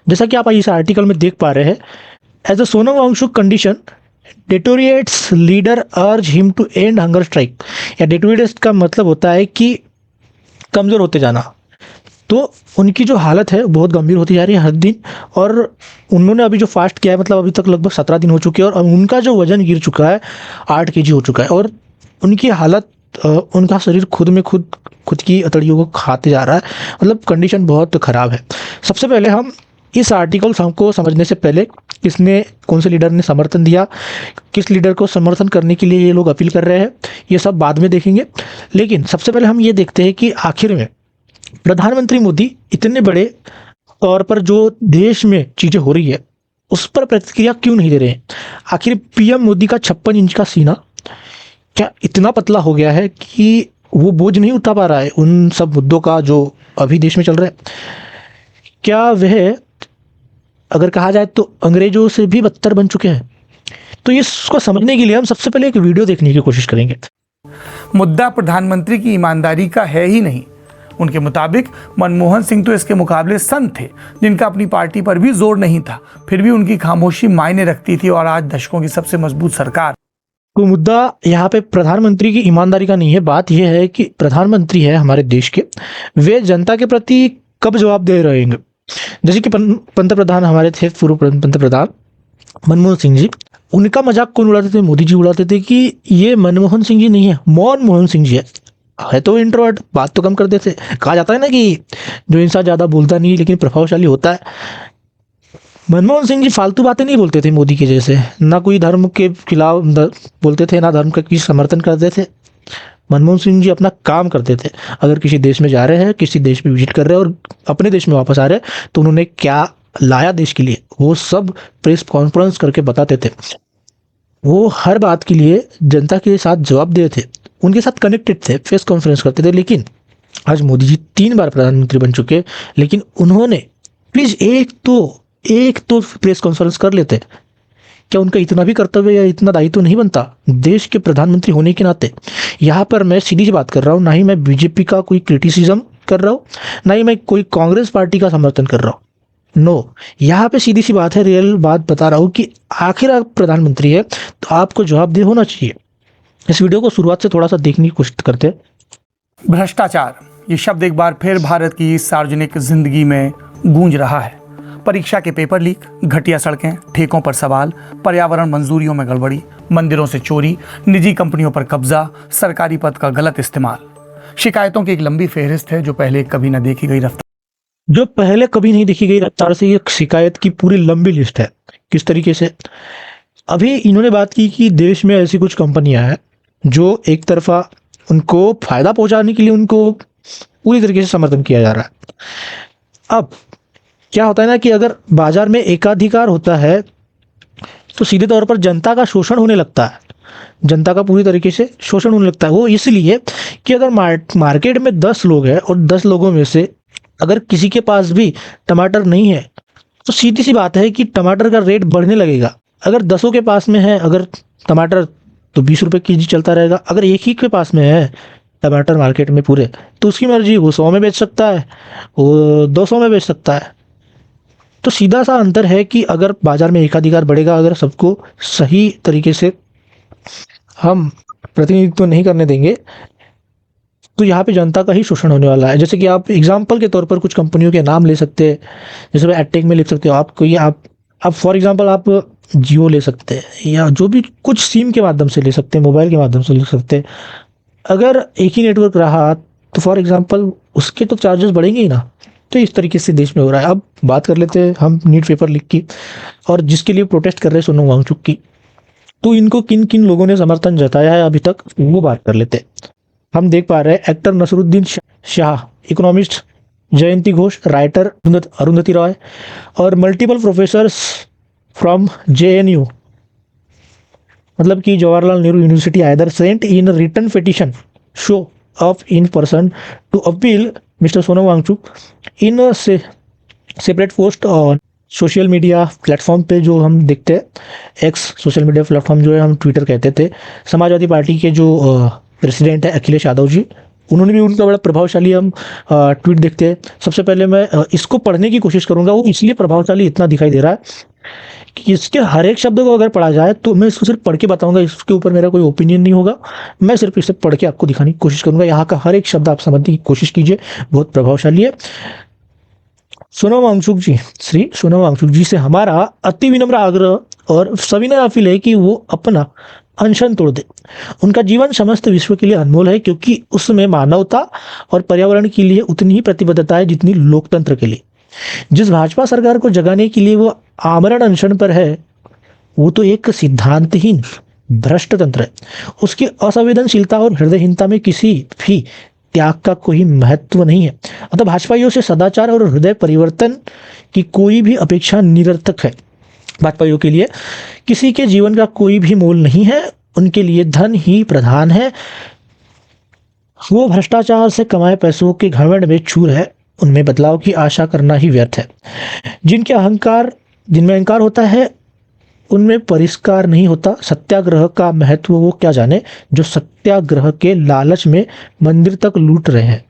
जैसा कि आप इस आर्टिकल में देख पा रहे हैं, as a Sonam Wangchuk condition deteriorates leader urge him to end hunger strike. या डेटोरिएट्स का मतलब होता है कि कमज़ोर होते जाना। तो उनकी जो हालत है बहुत गंभीर होती जा रही है हर दिन, और उन्होंने अभी जो फास्ट किया है, मतलब अभी तक लगभग 17 दिन हो चुके हैं, और उनका जो वजन गिर चुका है 8 केजी हो चुका है, और उनकी हालत उनका शरीर खुद की अतड़ियों को खाते जा रहा है। मतलब कंडीशन बहुत ख़राब है। सबसे पहले हम इस आर्टिकल को समझने से पहले कौन से लीडर ने समर्थन दिया, किस लीडर को समर्थन करने के लिए ये लोग अपील कर रहे हैं, ये सब बाद में देखेंगे। लेकिन सबसे पहले हम ये देखते हैं कि आखिर में प्रधानमंत्री मोदी इतने बड़े तौर पर जो देश में चीज़ें हो रही है उस पर प्रतिक्रिया क्यों नहीं दे रहे हैं। आखिर पीएम मोदी का 56 इंच का सीना क्या इतना पतला हो गया है कि वो बोझ नहीं उठा पा रहा है उन सब मुद्दों का जो अभी देश में चल रहा है। क्या वह, अगर कहा जाए तो, अंग्रेजों से भी बदतर बन चुके हैं। तो इसको समझने के लिए हम सबसे पहले एक वीडियो देखने की कोशिश करेंगे। मुद्दा प्रधानमंत्री की ईमानदारी का है ही नहीं। उनके मुताबिक मनमोहन सिंह तो इसके मुकाबले संत थे, जिनका अपनी पार्टी पर भी जोर नहीं था, फिर भी उनकी खामोशी मायने रखती थी, और आज दशकों की सबसे मजबूत सरकार। तो मुद्दा यहाँ पे प्रधानमंत्री की ईमानदारी का नहीं है। बात यह है कि प्रधानमंत्री है हमारे देश के, वे जनता के प्रति कब जवाब दे रहे हैं। जैसे कि पंतप्रधान हमारे थे, पूर्व पंतप्रधान मनमोहन सिंह जी, उनका मजाक कौन उड़ाते थे? मोदी जी उड़ाते थे कि ये मनमोहन सिंह जी नहीं है, मोहन सिंह जी है तो इंट्रोवर्ट, बात तो कम कर देते। कहा जाता है ना कि जो इंसान ज़्यादा बोलता नहीं लेकिन प्रभावशाली होता है। मनमोहन सिंह जी फालतू बातें नहीं बोलते थे मोदी के जैसे, ना कोई धर्म के खिलाफ बोलते थे, ना धर्म का किसी समर्थन करते थे। मनमोहन सिंह जी अपना काम करते थे। अगर किसी देश में जा रहे हैं, किसी देश में विजिट कर रहे हैं और अपने देश में वापस आ रहे हैं, तो उन्होंने क्या लाया देश के लिए वो सब प्रेस कॉन्फ्रेंस करके बताते थे। वो हर बात के लिए जनता के साथ जवाब दे थे, उनके साथ कनेक्टेड थे, प्रेस कॉन्फ्रेंस करते थे। लेकिन आज मोदी जी 3 बार प्रधानमंत्री बन चुके, लेकिन उन्होंने प्लीज एक तो प्रेस कॉन्फ्रेंस कर लेते। क्या उनका इतना भी कर्तव्य या इतना दायित्व नहीं बनता देश के प्रधानमंत्री होने के नाते? यहाँ पर मैं सीधी सी बात कर रहा हूँ, ना ही मैं बीजेपी का कोई क्रिटिसिज्म कर रहा हूँ, ना ही मैं कोई कांग्रेस पार्टी का समर्थन कर रहा हूँ। नो, यहाँ पे सीधी सी बात है, रियल बात बता रहा हूँ कि आखिर आप प्रधानमंत्री है तो आपको जवाबदेह होना चाहिए। इस वीडियो को शुरुआत से थोड़ा सा देखने की कोशिश करते हैं। भ्रष्टाचार, ये शब्द एक बार फिर भारत की सार्वजनिक जिंदगी में गूंज रहा है। परीक्षा के पेपर लीक, घटिया सड़कें, ठेकों पर सवाल, पर्यावरण मंजूरियों में गड़बड़ी, मंदिरों से चोरी, निजी कंपनियों पर कब्जा, सरकारी पद का गलत इस्तेमाल। शिकायतों की एक लंबी फहरिस्त है जो पहले कभी न देखी गई रफ्तार से ये शिकायत की पूरी लंबी लिस्ट है। किस तरीके से? अभी इन्होंने बात की कि देश में ऐसी कुछ कंपनियां हैं जो एक तरफा उनको फायदा पहुंचाने के लिए उनको पूरी तरीके से समर्थन किया जा रहा है। अब क्या होता है ना कि अगर बाजार में एकाधिकार होता है तो सीधे तौर पर जनता का शोषण होने लगता है, जनता का पूरी तरीके से शोषण होने लगता है। वो इसलिए कि अगर मार्केट में 10 लोग हैं और 10 लोगों में से अगर किसी के पास भी टमाटर नहीं है तो सीधी सी बात है कि टमाटर का रेट बढ़ने लगेगा। अगर 10 के पास में है अगर टमाटर तो 20 रुपये केजी चलता रहेगा। अगर एक ही के पास में है टमाटर मार्केट में पूरे, तो उसकी मर्जी, वो 100 में बेच सकता है, वो 200 में बेच सकता है। तो सीधा सा अंतर है कि अगर बाजार में एकाधिकार बढ़ेगा, अगर सबको सही तरीके से हम प्रतिनिधित्व नहीं करने देंगे तो यहाँ पे जनता का ही शोषण होने वाला है। जैसे कि आप एग्जाम्पल के तौर पर कुछ कंपनियों के नाम ले सकते हैं, जैसे एडटेक में लिख सकते हो आप कोई, आप फॉर एग्जाम्पल आप जियो ले सकते हैं, या जो भी कुछ सिम के माध्यम से ले सकते हैं, मोबाइल के माध्यम से ले सकते हैं। अगर एक ही नेटवर्क रहा तो फॉर एग्जाम्पल उसके तो चार्जेस बढ़ेंगे ही ना। तो इस तरीके से देश में हो रहा है। अब बात कर लेते हैं हम नीट पेपर लीक की, और जिसके लिए प्रोटेस्ट कर रहे हैं सोनम वांगचुक की। तो इनको किन किन लोगों ने समर्थन जताया है अभी तक, वो बात कर लेते हैं। हम देख पा रहे हैं actor Naseeruddin Shah, economist Jayanti Ghosh, writer Arundhati Roy, और मल्टीपल प्रोफेसर्स फ्रॉम JNU, मतलब कि Jawaharlal Nehru university, either sent in return petition show up in person to appeal mister Sonam Wangchuk in separate post on social media platform पे, जो हम देखते हैं एक्स सोशल मीडिया प्लेटफॉर्म जो है हम ट्विटर कहते थे। समाजवादी पार्टी के जो प्रेसिडेंट है अखिलेश यादव जी, उन्होंने भी उनका बड़ा प्रभावशाली हम ट्वीट देखते हैं। सबसे पहले मैं इसको पढ़ने की कोशिश करूँगा, वो इसलिए प्रभावशाली इतना दिखाई दे रहा है कि इसके हर एक शब्द को अगर पढ़ा जाए तो मैं इसको सिर्फ पढ़ के बताऊंगा, इसके ऊपर मेरा कोई ओपिनियन नहीं होगा। मैं सिर्फ इसे पढ़ के आपको दिखाने की कोशिश करूंगा, यहाँ का हर एक शब्द आप समझने की कोशिश कीजिए, बहुत प्रभावशाली है। सोनम वांगचुक जी, श्री सोनम वांगचुक जी से हमारा अति विनम्र आग्रह और सविनय अपील है कि वो अपना अनशन तोड़ दे। उनका जीवन समस्त विश्व के लिए अनमोल है, क्योंकि उसमें मानवता और पर्यावरण के लिए उतनी ही प्रतिबद्धता है जितनी लोकतंत्र के लिए। जिस भाजपा सरकार को जगाने के लिए वो आमरण अनशन पर है, वो तो एक सिद्धांतहीन भ्रष्ट तंत्र है। उसकी असंवेदनशीलता और हृदयहीनता में किसी भी त्याग का कोई महत्व नहीं है। अतः भाजपाइयों से सदाचार और हृदय परिवर्तन की कोई भी अपेक्षा निरर्थक है। भाजपाइयों के लिए किसी के जीवन का कोई भी मोल नहीं है, उनके लिए धन ही प्रधान है। वो भ्रष्टाचार से कमाए पैसों के घमंड में चूर है, उनमें बदलाव की आशा करना ही व्यर्थ है। जिनमें अहंकार होता है उनमें परिष्कार नहीं होता। सत्याग्रह का महत्व वो क्या जाने, जो सत्याग्रह के लालच में मंदिर तक लूट रहे हैं।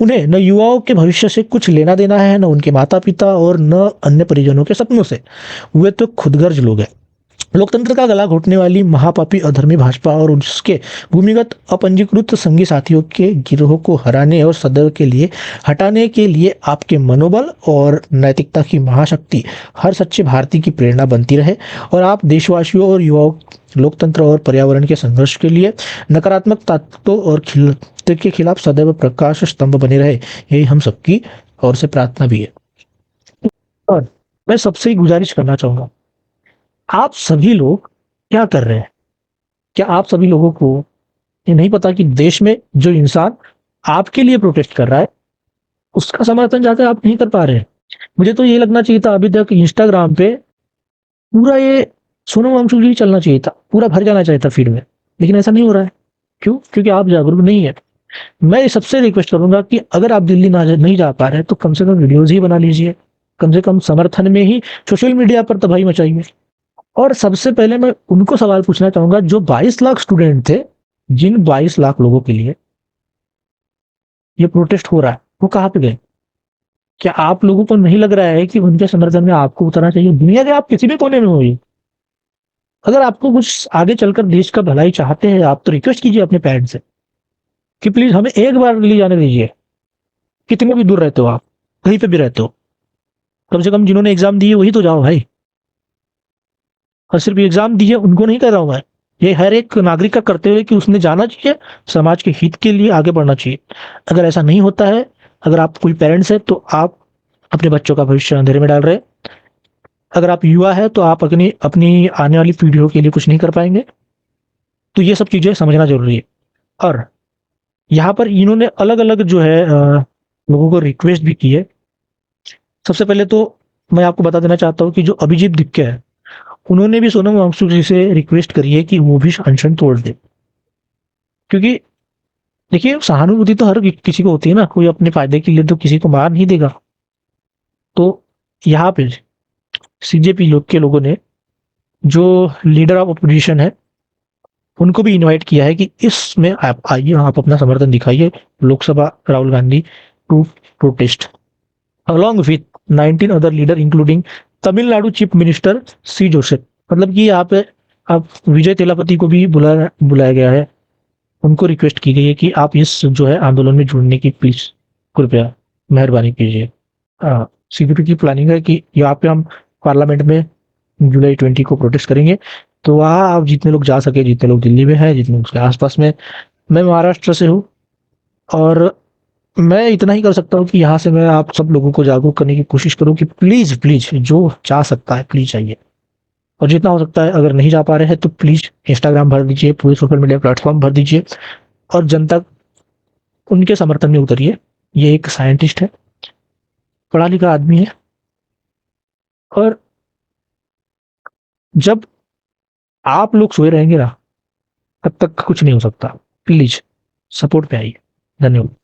उन्हें न युवाओं के भविष्य से कुछ लेना देना है, न उनके माता पिता और न अन्य परिजनों के सपनों से। वे तो खुदगर्ज लोग हैं। लोकतंत्र का गला घोटने वाली महापापी अधर्मी भाजपा और उसके भूमिगत अपंजीकृत संगी साथियों के गिरोह को हराने और सदैव के लिए हटाने के लिए आपके मनोबल और नैतिकता की महाशक्ति हर सच्चे भारतीय की प्रेरणा बनती रहे, और आप देशवासियों और युवाओं लोकतंत्र और पर्यावरण के संघर्ष के लिए नकारात्मक तत्वों और के खिलाफ सदैव प्रकाश स्तंभ बने रहे। यही हम सबकी ओर से प्रार्थना भी है। और मैं सबसे ही गुजारिश करना चाहूंगा, आप सभी लोग क्या कर रहे हैं? क्या आप सभी लोगों को ये नहीं पता कि देश में जो इंसान आपके लिए प्रोटेस्ट कर रहा है, उसका समर्थन जाकर आप नहीं कर पा रहे हैं? मुझे तो ये लगना चाहिए था अभी तक इंस्टाग्राम पे पूरा ये सोनम वांगचुक जी चलना चाहिए था, पूरा भर जाना चाहिए था फीड में, लेकिन ऐसा नहीं हो रहा है। क्यों? क्योंकि आप जागरूक नहीं है। मैं सबसे रिक्वेस्ट करूंगा कि अगर आप दिल्ली नहीं जा पा रहे तो कम से कम वीडियोज ही बना लीजिए, कम से कम समर्थन में ही सोशल मीडिया पर तबाही मचाइए। और सबसे पहले मैं उनको सवाल पूछना चाहूंगा जो 22 लाख स्टूडेंट थे, जिन 22 लाख लोगों के लिए ये प्रोटेस्ट हो रहा है, वो कहाँ पे गए? क्या आप लोगों को नहीं लग रहा है कि उनके समर्थन में आपको उतरना चाहिए? दुनिया के आप किसी भी कोने में होइए, अगर आपको कुछ आगे चलकर देश का भलाई चाहते हैं, आप तो रिक्वेस्ट कीजिए अपने पेरेंट्स से कि प्लीज हमें एक बार दिल्ली जाने दीजिए। कितने भी दूर रहते हो आप, कहीं पे भी रहते हो, कम से कम जिन्होंने एग्जाम दिए वही तो जाओ भाई। और सिर्फ एग्जाम दिए उनको नहीं कर रहा हूं मैं, ये हर एक नागरिक का कर्तव्य है कि उसने जाना चाहिए, समाज के हित के लिए आगे बढ़ना चाहिए। अगर ऐसा नहीं होता है, अगर आप कोई पेरेंट्स है तो आप अपने बच्चों का भविष्य अंधेरे में डाल रहे हैं। अगर आप युवा है तो आप अपनी अपनी आने वाली पीढ़ियों के लिए कुछ नहीं कर पाएंगे। तो ये सब चीजें समझना जरूरी है। और यहाँ पर इन्होंने अलग अलग जो है लोगों को रिक्वेस्ट भी की है। सबसे पहले तो मैं आपको बता देना चाहता हूँ कि जो अभिजीत दिक्के है, उन्होंने भी सोनम वांगचुक जी से रिक्वेस्ट करी है कि वो भी अनशन तोड़ दे। क्योंकि देखिए, सहानुभूति तो हर किसी को होती है ना, कोई अपने फायदे के लिए तो किसी को मार नहीं देगा। तो यहाँ पे सीजेपी लोग के लोगों ने, जो लीडर ऑफ अपोजिशन है, उनको भी इनवाइट किया है कि इसमें आप आइए, आप अपना समर्थन दिखाइए Lok Sabha Rahul Gandhi to protest along with 19 other leader including Tamil Nadu chief minister C Joseph. मतलब कि यहाँ पे आप विजय तेलापति को भी बुलाया गया है, उनको रिक्वेस्ट की गई है कि आप इस जो है आंदोलन में जुड़ने की प्लीज कृपया मेहरबानी कीजिए। सीपीपी की प्लानिंग है कि यहाँ पे हम पार्लियामेंट में जुलाई 20 को प्रोटेस्ट करेंगे। तो वहाँ आप जितने लोग जा सके, जितने लोग दिल्ली में हैं, जितने उसके आसपास में। मैं महाराष्ट्र से हूँ और मैं इतना ही कर सकता हूँ कि यहाँ से मैं आप सब लोगों को जागरूक करने की कोशिश करूँ कि प्लीज प्लीज जो जा सकता है प्लीज आइए। और जितना हो सकता है, अगर नहीं जा पा रहे हैं तो प्लीज इंस्टाग्राम भर दीजिए, पूरे सोशल मीडिया प्लेटफॉर्म भर दीजिए और जनता उनके समर्थन में उतरिए। ये एक साइंटिस्ट है, पढ़ा लिखा आदमी है, और जब आप लोग सोए रहेंगे ना, तब तक कुछ नहीं हो सकता। प्लीज सपोर्ट पे आइए। धन्यवाद।